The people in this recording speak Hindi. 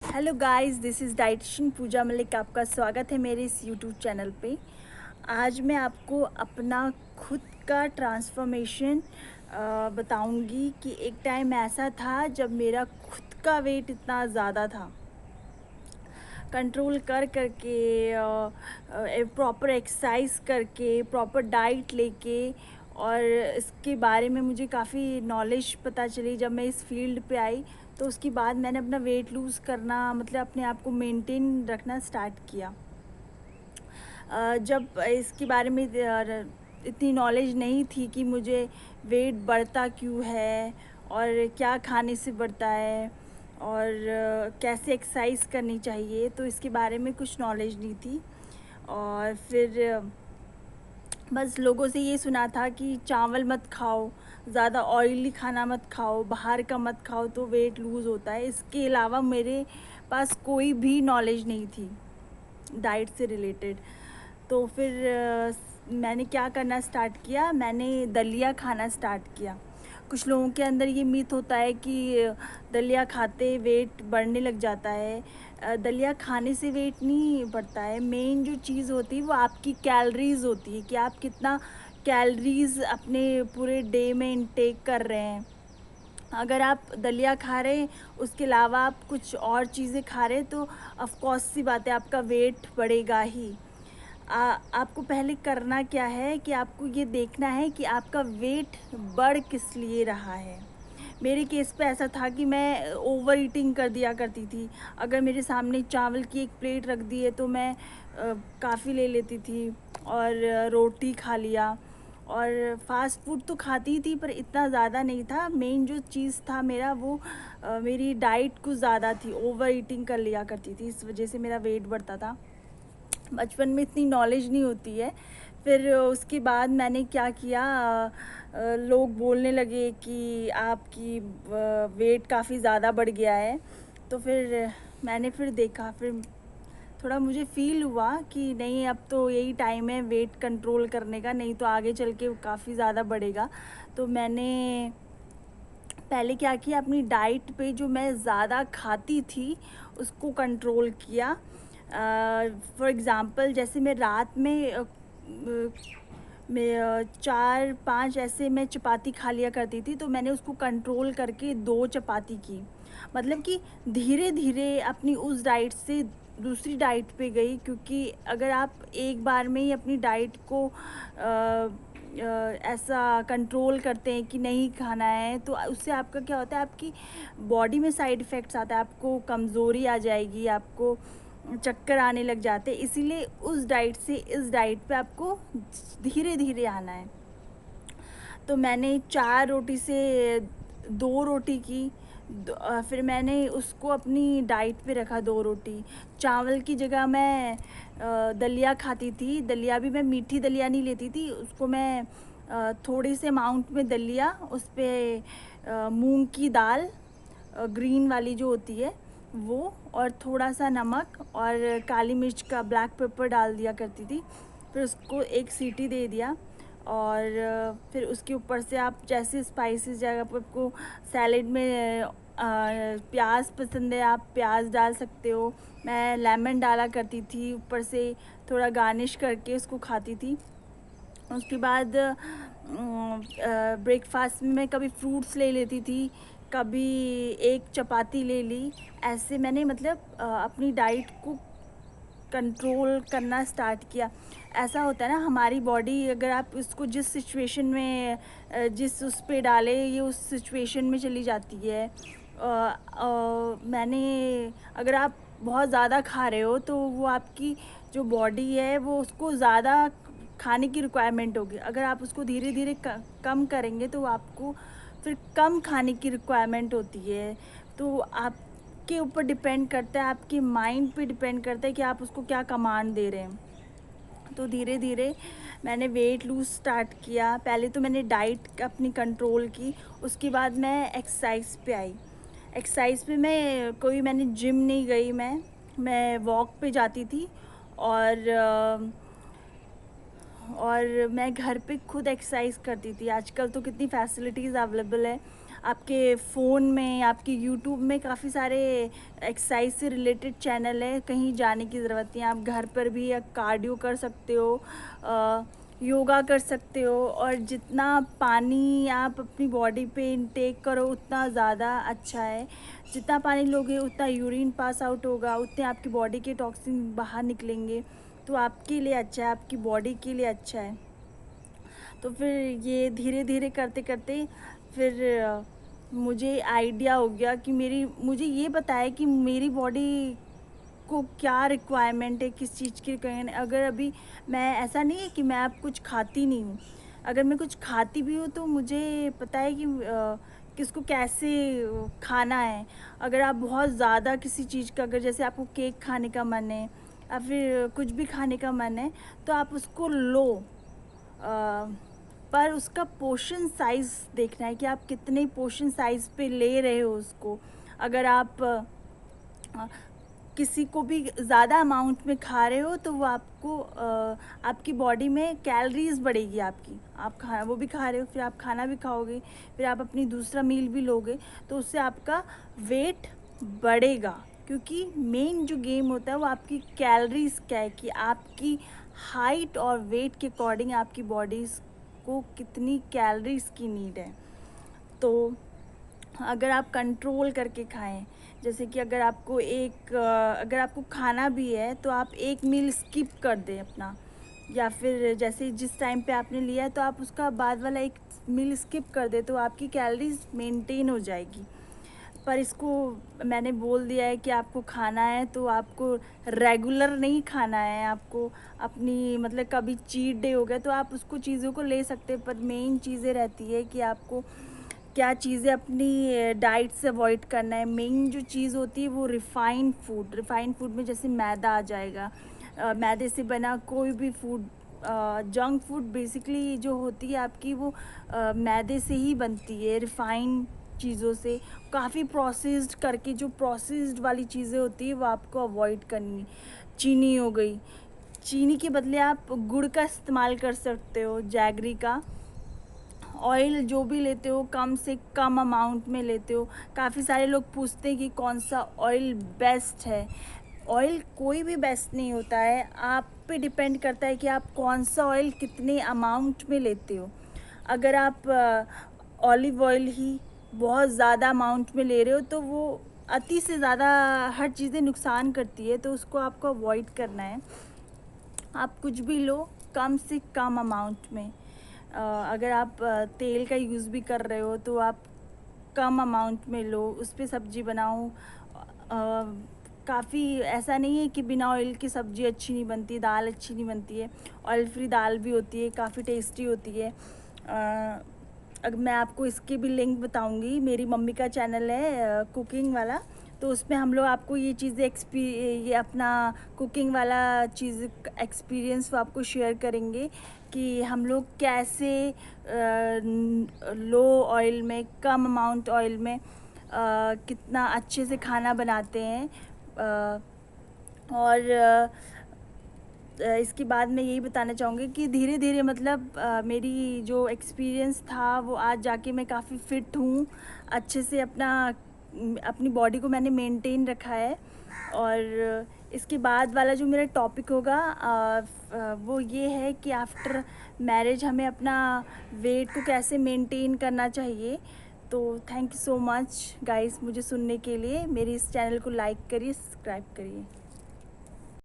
Hello guys, this is dietician Pooja Malik. आपका स्वागत है मेरे इस यूट्यूब चैनल पे। आज मैं आपको अपना खुद का ट्रांसफॉर्मेशन बताऊंगी कि एक टाइम ऐसा था जब मेरा खुद का वेट इतना ज़्यादा था। कंट्रोल कर करके प्रॉपर एक्सरसाइज करके प्रॉपर डाइट लेके और इसके बारे में मुझे काफ़ी नॉलेज पता चली जब मैं इस फील्ड पे आई। तो उसके बाद मैंने अपना वेट लूज़ करना मतलब अपने आप को मेंटेन रखना स्टार्ट किया। जब इसके बारे में इतनी नॉलेज नहीं थी कि मुझे वेट बढ़ता क्यों है और क्या खाने से बढ़ता है और कैसे एक्सरसाइज करनी चाहिए, तो इसके बारे में कुछ नॉलेज नहीं थी। और फिर बस लोगों से ये सुना था कि चावल मत खाओ, ज़्यादा ऑयली खाना मत खाओ, बाहर का मत खाओ तो वेट लूज़ होता है। इसके अलावा मेरे पास कोई भी नॉलेज नहीं थी डाइट से रिलेटेड। तो फिर मैंने क्या करना स्टार्ट किया, मैंने दलिया खाना स्टार्ट किया। कुछ लोगों के अंदर ये मिथ होता है कि दलिया खाते वेट बढ़ने लग जाता है। दलिया खाने से वेट नहीं बढ़ता है। मेन जो चीज़ होती है वो आपकी कैलोरीज होती है कि आप कितना कैलोरीज अपने पूरे डे में इंटेक कर रहे हैं। अगर आप दलिया खा रहे हैं, उसके अलावा आप कुछ और चीज़ें खा रहे हैं, तो ऑफ कोर्स सी बात है आपका वेट बढ़ेगा ही। आपको पहले करना क्या है कि आपको ये देखना है कि आपका वेट बढ़ किस लिए रहा है। मेरे केस पे ऐसा था कि मैं ओवर ईटिंग कर दिया करती थी। अगर मेरे सामने चावल की एक प्लेट रख दी है तो मैं काफ़ी ले लेती थी और रोटी खा लिया। और फास्ट फूड तो खाती ही थी पर इतना ज़्यादा नहीं था। मेन जो चीज़ था मेरा वो मेरी डाइट कुछ ज़्यादा थी, ओवर ईटिंग कर लिया करती थी, इस वजह से मेरा वेट बढ़ता था। बचपन में इतनी नॉलेज नहीं होती है। फिर उसके बाद मैंने क्या किया, लोग बोलने लगे कि आपकी वेट काफ़ी ज़्यादा बढ़ गया है। तो फिर मैंने फिर देखा, फिर थोड़ा मुझे फ़ील हुआ कि नहीं, अब तो यही टाइम है वेट कंट्रोल करने का, नहीं तो आगे चल के काफ़ी ज़्यादा बढ़ेगा। तो मैंने पहले क्या किया, अपनी डाइट पे जो मैं ज़्यादा खाती थी उसको कंट्रोल किया। फॉर एग्ज़ाम्पल जैसे मैं रात में मैं 4-5 ऐसे मैं चपाती खा लिया करती थी, तो मैंने उसको कंट्रोल करके 2 चपाती की। मतलब कि धीरे धीरे अपनी उस डाइट से दूसरी डाइट पे गई, क्योंकि अगर आप एक बार में ही अपनी डाइट को ऐसा कंट्रोल करते हैं कि नहीं खाना है, तो उससे आपका क्या होता है, आपकी बॉडी में साइड इफ़ेक्ट्स आता है। आपको कमज़ोरी आ जाएगी, आपको चक्कर आने लग जाते हैं। इसीलिए उस डाइट से इस डाइट पे आपको धीरे धीरे आना है। तो मैंने 4 रोटी से 2 रोटी की। फिर मैंने उसको अपनी डाइट पे रखा 2 रोटी। चावल की जगह मैं दलिया खाती थी। दलिया भी मैं मीठी दलिया नहीं लेती थी, उसको मैं थोड़े से अमाउंट में दलिया, उस पर मूंग की दाल ग्रीन वाली जो होती है वो, और थोड़ा सा नमक और काली मिर्च का ब्लैक पेपर डाल दिया करती थी। फिर उसको एक सीटी दे दिया और फिर उसके ऊपर से आप जैसे स्पाइसेस जगह पर आपको सैलेड में प्याज पसंद है, आप प्याज डाल सकते हो। मैं लेमन डाला करती थी ऊपर से, थोड़ा गार्निश करके उसको खाती थी। उसके बाद ब्रेकफास्ट में मैं कभी फ्रूट्स ले लेती थी, कभी एक चपाती ले ली। ऐसे मैंने मतलब अपनी डाइट को कंट्रोल करना स्टार्ट किया। ऐसा होता है ना, हमारी बॉडी अगर आप उसको जिस सिचुएशन में जिस उस पे डाले, ये उस सिचुएशन में चली जाती है। मैंने अगर आप बहुत ज़्यादा खा रहे हो तो वो आपकी जो बॉडी है वो उसको ज़्यादा खाने की रिक्वायरमेंट होगी। अगर आप उसको धीरे धीरे कम करेंगे तो आपको फिर कम खाने की रिक्वायरमेंट होती है। तो आप के ऊपर डिपेंड करता है, आपके माइंड पे डिपेंड करता है कि आप उसको क्या कमांड दे रहे हैं। तो धीरे धीरे मैंने वेट लूज़ स्टार्ट किया। पहले तो मैंने डाइट अपनी कंट्रोल की, उसके बाद मैं एक्सरसाइज पे आई। एक्सरसाइज पे मैंने जिम नहीं गई, मैं वॉक पे जाती थी। और मैं घर पे खुद एक्सरसाइज करती थी। आजकल तो कितनी फैसिलिटीज़ अवेलेबल है, आपके फ़ोन में, आपके यूट्यूब में काफ़ी सारे एक्सरसाइज से रिलेटेड चैनल है, कहीं जाने की ज़रूरत नहीं है। आप घर पर भी कार्डियो कर सकते हो, योगा कर सकते हो, और जितना पानी आप अपनी बॉडी पे इनटेक करो उतना ज़्यादा अच्छा है। जितना पानी लोगे उतना यूरिन पास आउट होगा, उतने आपकी बॉडी के टॉक्सिन बाहर निकलेंगे, तो आपके लिए अच्छा है, आपकी बॉडी के लिए अच्छा है। तो फिर ये धीरे धीरे करते करते फिर मुझे आइडिया हो गया कि मुझे ये बताया कि मेरी बॉडी को क्या रिक्वायरमेंट है, किस चीज़ की रिक्वायरमेंट। अगर अभी मैं, ऐसा नहीं है कि मैं अब कुछ खाती नहीं हूँ, अगर मैं कुछ खाती भी हूँ तो मुझे पता है कि किसको कैसे खाना है। अगर आप बहुत ज़्यादा किसी चीज़ का, अगर जैसे आपको केक खाने का मन है या फिर कुछ भी खाने का मन है, तो आप उसको लो, पर उसका पोर्शन साइज़ देखना है कि आप कितने पोर्शन साइज़ पे ले रहे हो उसको। अगर आप किसी को भी ज़्यादा अमाउंट में खा रहे हो तो वो आपको आपकी बॉडी में कैलोरीज बढ़ेगी आपकी। आप खाना वो भी खा रहे हो, फिर आप खाना भी खाओगे, फिर आप अपनी दूसरा मील भी लोगे, तो उससे आपका वेट बढ़ेगा। क्योंकि मेन जो गेम होता है वो आपकी कैलोरीज क्या है, कि आपकी हाइट और वेट के अकॉर्डिंग आपकी बॉडी को कितनी कैलोरीज की नीड है। तो अगर आप कंट्रोल करके खाएं, जैसे कि अगर आपको खाना भी है तो आप एक मील स्किप कर दें अपना, या फिर जैसे जिस टाइम पे आपने लिया है तो आप उसका बाद वाला एक मील स्किप कर दें, तो आपकी कैलोरीज मेंटेन हो जाएगी। पर इसको मैंने बोल दिया है कि आपको खाना है तो आपको रेगुलर नहीं खाना है, आपको अपनी मतलब कभी चीट डे हो गया तो आप उसको चीज़ों को ले सकते हैं, पर मेन चीज़ें रहती है कि आपको क्या चीज़ें अपनी डाइट से अवॉइड करना है। मेन जो चीज़ होती है वो रिफ़ाइंड फूड में जैसे मैदा आ जाएगा, मैदे से बना कोई भी फूड, जंक फूड बेसिकली जो होती है आपकी वो मैदे से ही बनती है, रिफ़ाइंड चीज़ों से। काफ़ी प्रोसेस्ड करके जो प्रोसेस्ड वाली चीज़ें होती है वो आपको अवॉइड करनी। चीनी हो गई, चीनी के बदले आप गुड़ का इस्तेमाल कर सकते हो, जैगरी का। ऑयल जो भी लेते हो कम से कम अमाउंट में लेते हो। काफ़ी सारे लोग पूछते हैं कि कौन सा ऑयल बेस्ट है। ऑयल कोई भी बेस्ट नहीं होता है, आप पे डिपेंड करता है कि आप कौन सा ऑयल कितने अमाउंट में लेते हो। अगर आप ऑलिव ऑयल ही बहुत ज़्यादा अमाउंट में ले रहे हो तो वो अति से ज़्यादा हर चीज़ें नुकसान करती है, तो उसको आपको अवॉइड करना है। आप कुछ भी लो कम से कम अमाउंट में। अगर आप तेल का यूज़ भी कर रहे हो तो आप कम अमाउंट में लो, उस पर सब्ज़ी बनाओ। काफ़ी ऐसा नहीं है कि बिना ऑयल की सब्ज़ी अच्छी नहीं बनती, दाल अच्छी नहीं बनती है। ऑयल फ्री दाल भी होती है, काफ़ी टेस्टी होती है। अगर मैं आपको इसकी भी लिंक बताऊंगी, मेरी मम्मी का चैनल है कुकिंग वाला, तो उसमें हम लोग आपको ये चीज़ें ये अपना कुकिंग वाला चीज़ एक्सपीरियंस वो आपको शेयर करेंगे कि हम लोग कैसे लो ऑयल में, कम अमाउंट ऑयल में कितना अच्छे से खाना बनाते हैं। और इसके बाद मैं यही बताना चाहूँगी कि धीरे धीरे मतलब मेरी जो एक्सपीरियंस था वो आज जाके मैं काफ़ी फ़िट हूँ, अच्छे से अपनी बॉडी को मैंने मेंटेन रखा है। और इसके बाद वाला जो मेरा टॉपिक होगा वो ये है कि आफ्टर मैरिज हमें अपना वेट को कैसे मेंटेन करना चाहिए। तो thank you so much guys मुझे सुनने के लिए। मेरी इस चैनल को लाइक करिए, सब्सक्राइब करिए।